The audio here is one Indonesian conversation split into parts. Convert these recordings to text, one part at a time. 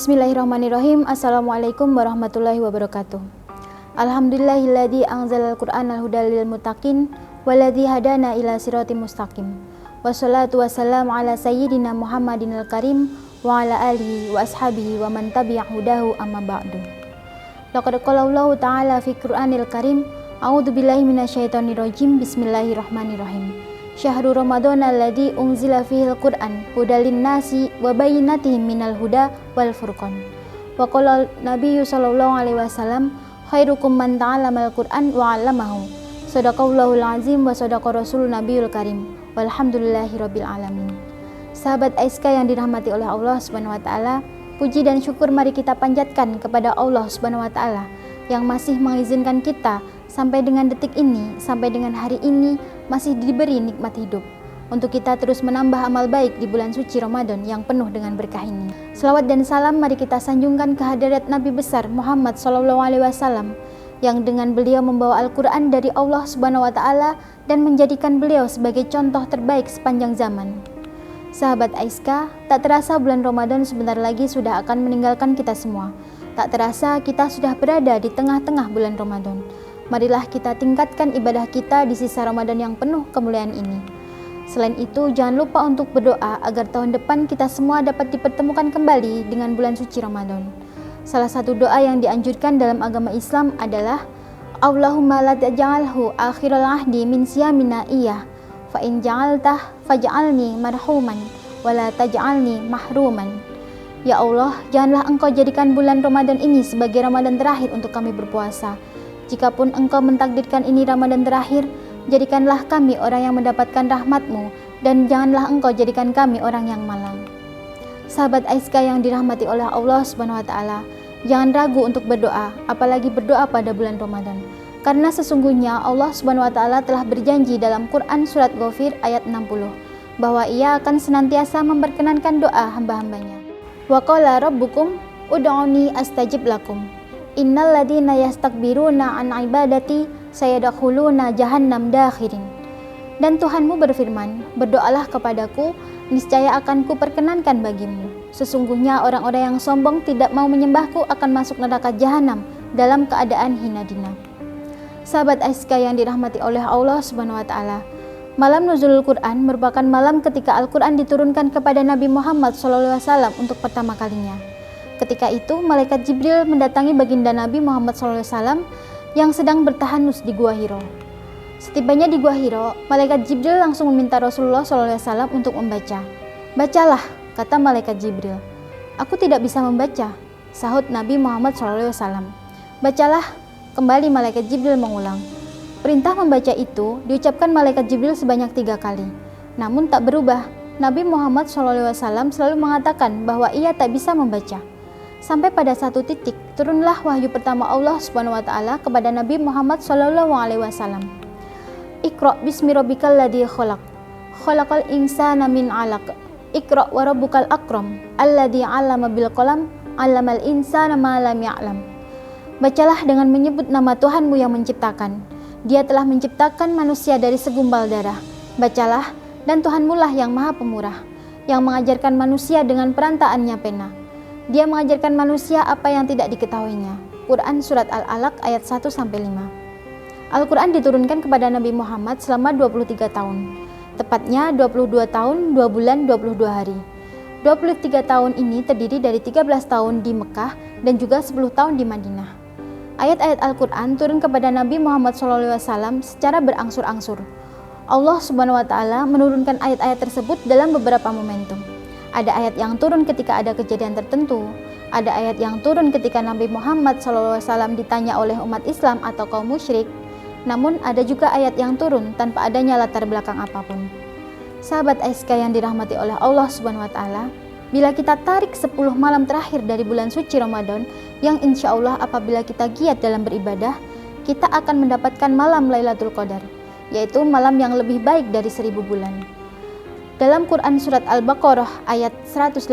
Bismillahirrahmanirrahim. Assalamualaikum warahmatullahi wabarakatuh. Alhamdulillahilladzi anzalal qur'anal hudal lil muttaqin walladzi hadana ila siratim mustaqim. Wassalatu wassalamu ala sayyidina Muhammadinil karim wa ala alihi wa ashabihi wa man tabi'a hudahu amma ba'du. Laqad qala Allahu ta'ala fi Qur'anil karim, a'udzu billahi minasyaitonir rajim. Bismillahirrahmanirrahim. Syahrul Ramadan alladzi unzila fihil Qur'an hudal linnasi wa bayyinatin minal huda wal furqan. Wa qala Nabiyyu sallallahu alaihi wasallam, khairukum man ta'allamal Qur'an wa 'allamahu. Shadaqallahul azim wa shadaqa rasulun nabiyul karim. Walhamdulillahirabbil alamin. Sahabat AISK yang dirahmati oleh Allah Subhanahu wa taala, puji dan syukur mari kita panjatkan kepada Allah Subhanahu wa taala yang masih mengizinkan kita sampai dengan detik ini, sampai dengan hari ini masih diberi nikmat hidup untuk kita terus menambah amal baik di bulan suci Ramadan yang penuh dengan berkah ini. Selawat dan salam mari kita sanjungkan ke hadirat Nabi besar Muhammad SAW yang dengan beliau membawa Al-Quran dari Allah Subhanahu wa taala dan menjadikan beliau sebagai contoh terbaik sepanjang zaman. Sahabat AISK, tak terasa bulan Ramadan sebentar lagi sudah akan meninggalkan kita semua. Tak terasa kita sudah berada di tengah-tengah bulan Ramadan. Marilah kita tingkatkan ibadah kita di sisa Ramadan yang penuh kemuliaan ini. Selain itu, jangan lupa untuk berdoa agar tahun depan kita semua dapat dipertemukan kembali dengan bulan suci Ramadan. Salah satu doa yang dianjurkan dalam agama Islam adalah Allahumma la taj'alhu akhiral ahdi min siyamina iyah, fa in ja'altah faj'alni marhuman wa la taj'alni mahruman. Ya Allah, janganlah Engkau jadikan bulan Ramadan ini sebagai Ramadan terakhir untuk kami berpuasa. Jikapun Engkau mentakdirkan ini Ramadan terakhir, jadikanlah kami orang yang mendapatkan rahmat-Mu dan janganlah Engkau jadikan kami orang yang malang. Sahabat AISK yang dirahmati oleh Allah Subhanahu wa taala, jangan ragu untuk berdoa, apalagi berdoa pada bulan Ramadan. Karena sesungguhnya Allah Subhanahu wa taala telah berjanji dalam Quran surat Ghafir ayat 60 bahwa Ia akan senantiasa memperkenankan doa hamba-hambanya. Wa qala rabbukum ud'uni astajib lakum. Innal ladzina yastakbiruna an ibadati sayadkhuluna jahannam dakhirin. Dan Tuhanmu berfirman, berdoalah kepadaku, niscaya akan kuperkenankan bagimu. Sesungguhnya orang-orang yang sombong tidak mau menyembahku akan masuk neraka jahanam dalam keadaan hina dina. Sahabat AISK yang dirahmati oleh Allah Subhanahu wa taala, malam nuzulul Quran merupakan malam ketika Al-Quran diturunkan kepada Nabi Muhammad SAW untuk pertama kalinya. Ketika itu, malaikat Jibril mendatangi baginda Nabi Muhammad SAW yang sedang bertahanus di Gua Hiro. Setibanya di Gua Hiro, malaikat Jibril langsung meminta Rasulullah SAW untuk membaca. Bacalah, kata malaikat Jibril. Aku tidak bisa membaca, sahut Nabi Muhammad SAW. Bacalah, kembali malaikat Jibril mengulang. Perintah membaca itu diucapkan malaikat Jibril sebanyak 3 kali. Namun tak berubah, Nabi Muhammad SAW selalu mengatakan bahwa ia tak bisa membaca. Sampai pada satu titik, turunlah wahyu pertama Allah Subhanahu wa taala kepada Nabi Muhammad SAW. Iqra bismi rabbikal ladzi khalaq. Khalaqal insana min 'alaq. Iqra wa rabbukal akram. Alladzi 'allama bil qalam, 'allamal insana ma lam ya'lam. Bacalah dengan menyebut nama Tuhanmu yang menciptakan. Dia telah menciptakan manusia dari segumpal darah. Bacalah, dan Tuhanmu lah yang Maha Pemurah, yang mengajarkan manusia dengan perantaannya pena. Dia mengajarkan manusia apa yang tidak diketahuinya. Quran Surat Al-Alaq ayat 1-5. Al-Quran diturunkan kepada Nabi Muhammad selama 23 tahun. Tepatnya 22 tahun, 2 bulan, 22 hari. 23 tahun ini terdiri dari 13 tahun di Mekah dan juga 10 tahun di Madinah. Ayat-ayat Al-Quran turun kepada Nabi Muhammad SAW secara berangsur-angsur. Allah Subhanahu wa taala menurunkan ayat-ayat tersebut dalam beberapa momentum. Ada ayat yang turun ketika ada kejadian tertentu. Ada ayat yang turun ketika Nabi Muhammad SAW ditanya oleh umat Islam atau kaum musyrik. Namun ada juga ayat yang turun tanpa adanya latar belakang apapun. Sahabat AISK yang dirahmati oleh Allah Subhanahu wa taala, bila kita tarik 10 malam terakhir dari bulan suci Ramadan, yang insya Allah apabila kita giat dalam beribadah, kita akan mendapatkan malam Lailatul Qadar, yaitu malam yang lebih baik dari 1000 bulan. Dalam Quran Surat Al-Baqarah ayat 185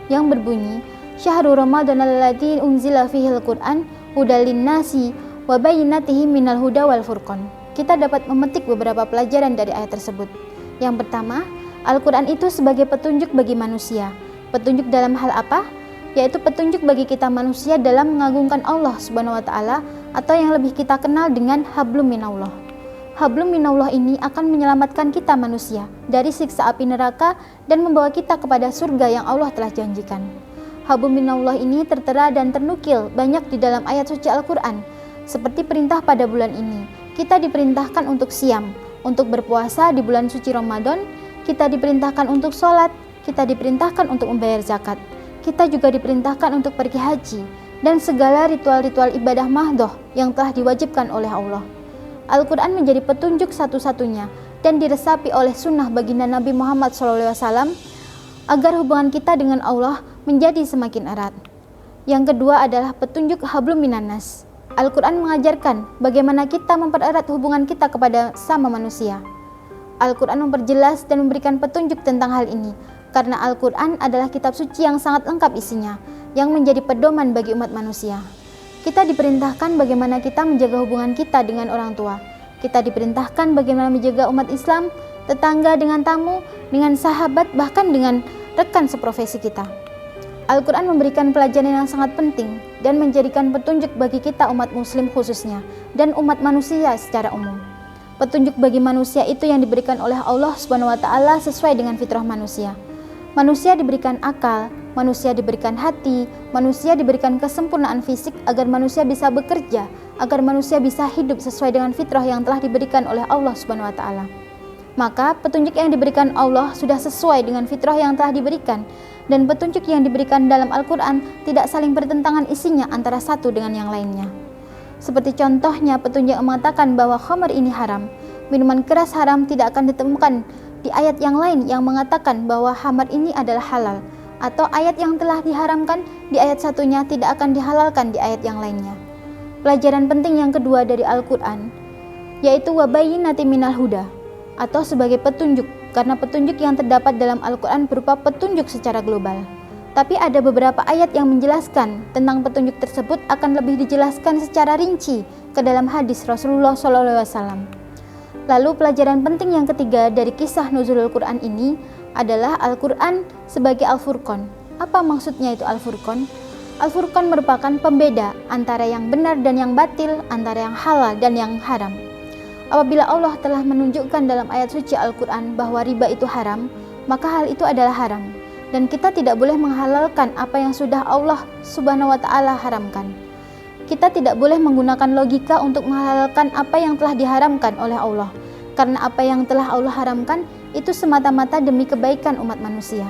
yang berbunyi, Syahrul Ramadan alladzi unzila fihil Qur'an hudal linnasi wa bayyinatin minal huda wal furqan. Kita dapat memetik beberapa pelajaran dari ayat tersebut. Yang pertama, Al-Quran itu sebagai petunjuk bagi manusia. Petunjuk dalam hal apa? yaitu petunjuk bagi kita manusia dalam mengagungkan Allah Subhanahu wa taala, atau yang lebih kita kenal dengan hablum minallah. Hablum minallah ini akan menyelamatkan kita manusia dari siksa api neraka dan membawa kita kepada surga yang Allah telah janjikan. Hablum minallah ini tertera dan ternukil banyak di dalam ayat suci Al-Quran. Seperti perintah pada bulan ini, kita diperintahkan untuk siam, untuk berpuasa di bulan suci Ramadan, kita diperintahkan untuk sholat, kita diperintahkan untuk membayar zakat, kita juga diperintahkan untuk pergi haji, dan segala ritual-ritual ibadah mahdoh yang telah diwajibkan oleh Allah. Al-Quran menjadi petunjuk satu-satunya dan diresapi oleh sunnah baginda Nabi Muhammad SAW agar hubungan kita dengan Allah menjadi semakin erat. Yang kedua adalah petunjuk hablum minannas. Al-Quran mengajarkan bagaimana kita mempererat hubungan kita kepada sama manusia. Al-Quran memperjelas dan memberikan petunjuk tentang hal ini, karena Al-Quran adalah kitab suci yang sangat lengkap isinya, yang menjadi pedoman bagi umat manusia. Kita diperintahkan bagaimana kita menjaga hubungan kita dengan orang tua. Kita diperintahkan bagaimana menjaga umat Islam, tetangga dengan tamu, dengan sahabat, bahkan dengan rekan seprofesi kita. Al-Quran memberikan pelajaran yang sangat penting dan menjadikan petunjuk bagi kita umat muslim khususnya dan umat manusia secara umum. Petunjuk bagi manusia itu yang diberikan oleh Allah Subhanahu wa taala sesuai dengan fitrah manusia. Manusia diberikan akal, manusia diberikan hati, manusia diberikan kesempurnaan fisik agar manusia bisa bekerja, agar manusia bisa hidup sesuai dengan fitrah yang telah diberikan oleh Allah Subhanahu wa taala. Maka petunjuk yang diberikan Allah sudah sesuai dengan fitrah yang telah diberikan, dan petunjuk yang diberikan dalam Al-Quran tidak saling bertentangan isinya antara satu dengan yang lainnya. Seperti contohnya petunjuk yang mengatakan bahwa khamr ini haram, minuman keras haram tidak akan ditemukan di ayat yang lain yang mengatakan bahwa khamr ini adalah halal, atau ayat yang telah diharamkan di ayat satunya tidak akan dihalalkan di ayat yang lainnya. Pelajaran penting yang kedua dari Al-Quran yaitu wabayyinati minal huda, atau sebagai petunjuk, karena petunjuk yang terdapat dalam Al-Quran berupa petunjuk secara global. Tapi ada beberapa ayat yang menjelaskan tentang petunjuk tersebut akan lebih dijelaskan secara rinci ke dalam hadis Rasulullah SAW. Lalu pelajaran penting yang ketiga dari kisah nuzulul Quran ini adalah Al-Quran sebagai Al-Furqan. Apa maksudnya itu Al-Furqan? Al-Furqan merupakan pembeda antara yang benar dan yang batil, antara yang halal dan yang haram. Apabila Allah telah menunjukkan dalam ayat suci Al-Quran bahwa riba itu haram, maka hal itu adalah haram, dan kita tidak boleh menghalalkan apa yang sudah Allah Subhanahu wa taala haramkan. Kita tidak boleh menggunakan logika untuk menghalalkan apa yang telah diharamkan oleh Allah, karena apa yang telah Allah haramkan itu semata-mata demi kebaikan umat manusia.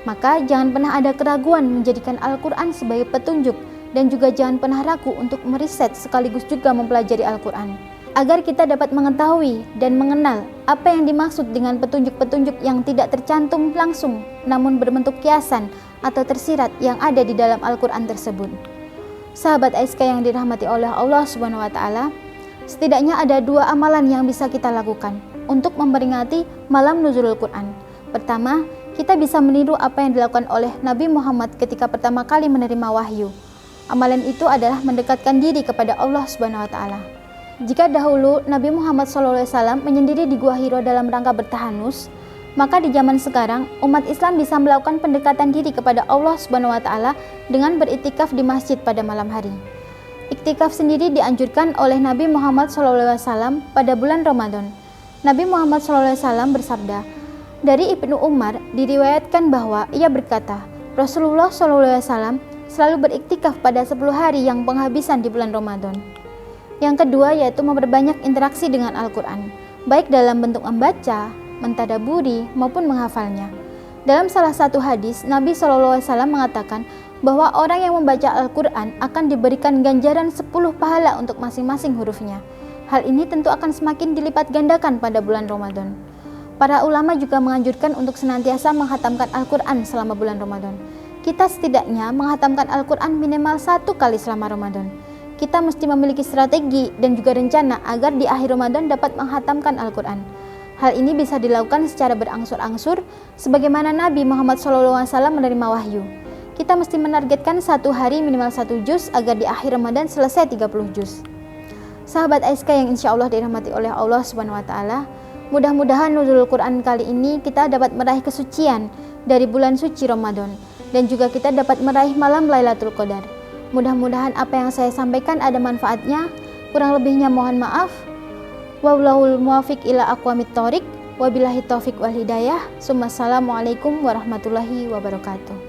Maka jangan pernah ada keraguan menjadikan Al-Quran sebagai petunjuk, dan juga jangan pernah ragu untuk meriset sekaligus juga mempelajari Al-Quran, agar kita dapat mengetahui dan mengenal apa yang dimaksud dengan petunjuk-petunjuk yang tidak tercantum langsung, namun berbentuk kiasan atau tersirat yang ada di dalam Al-Quran tersebut. Sahabat ASK yang dirahmati oleh Allah Subhanahu wa taala, setidaknya ada dua amalan yang bisa kita lakukan untuk memperingati malam nuzulul Quran. Pertama, kita bisa meniru apa yang dilakukan oleh Nabi Muhammad ketika pertama kali menerima wahyu. Amalan itu adalah mendekatkan diri kepada Allah Subhanahu wa taala. Jika dahulu Nabi Muhammad SAW menyendiri di Gua Hiro dalam rangka bertahanus, maka di zaman sekarang umat Islam bisa melakukan pendekatan diri kepada Allah Subhanahu wa taala dengan beriktikaf di masjid pada malam hari. Iktikaf sendiri dianjurkan oleh Nabi Muhammad SAW pada bulan Ramadan. Nabi Muhammad SAW bersabda, dari Ibnu Umar diriwayatkan bahwa ia berkata, Rasulullah SAW selalu beriktikaf pada 10 hari yang penghabisan di bulan Ramadan. Yang kedua yaitu memperbanyak interaksi dengan Al-Quran, baik dalam bentuk membaca, mentadaburi, maupun menghafalnya. Dalam salah satu hadis, Nabi SAW mengatakan bahwa orang yang membaca Al-Quran akan diberikan ganjaran 10 pahala untuk masing-masing hurufnya. Hal ini tentu akan semakin dilipat gandakan pada bulan Ramadan. Para ulama juga menganjurkan untuk senantiasa menghatamkan Al-Quran selama bulan Ramadan. Kita setidaknya menghatamkan Al-Quran minimal 1 kali selama Ramadan. Kita mesti memiliki strategi dan juga rencana agar di akhir Ramadan dapat menghatamkan Al-Quran. Hal ini bisa dilakukan secara berangsur-angsur sebagaimana Nabi Muhammad SAW menerima wahyu. Kita mesti menargetkan 1 hari minimal 1 juz agar di akhir Ramadan selesai 30 juz. Sahabat ASK yang insya Allah dirahmati oleh Allah Subhanahu wa taala, mudah-mudahan nuzulul Quran kali ini kita dapat meraih kesucian dari bulan suci Ramadan dan juga kita dapat meraih malam Lailatul Qadar. Mudah-mudahan apa yang saya sampaikan ada manfaatnya. Kurang lebihnya mohon maaf. Wallahul muwaffiq ila aqwamit thoriq. Wabillahi taufiq wal hidayah. Assalamualaikum warahmatullahi wabarakatuh.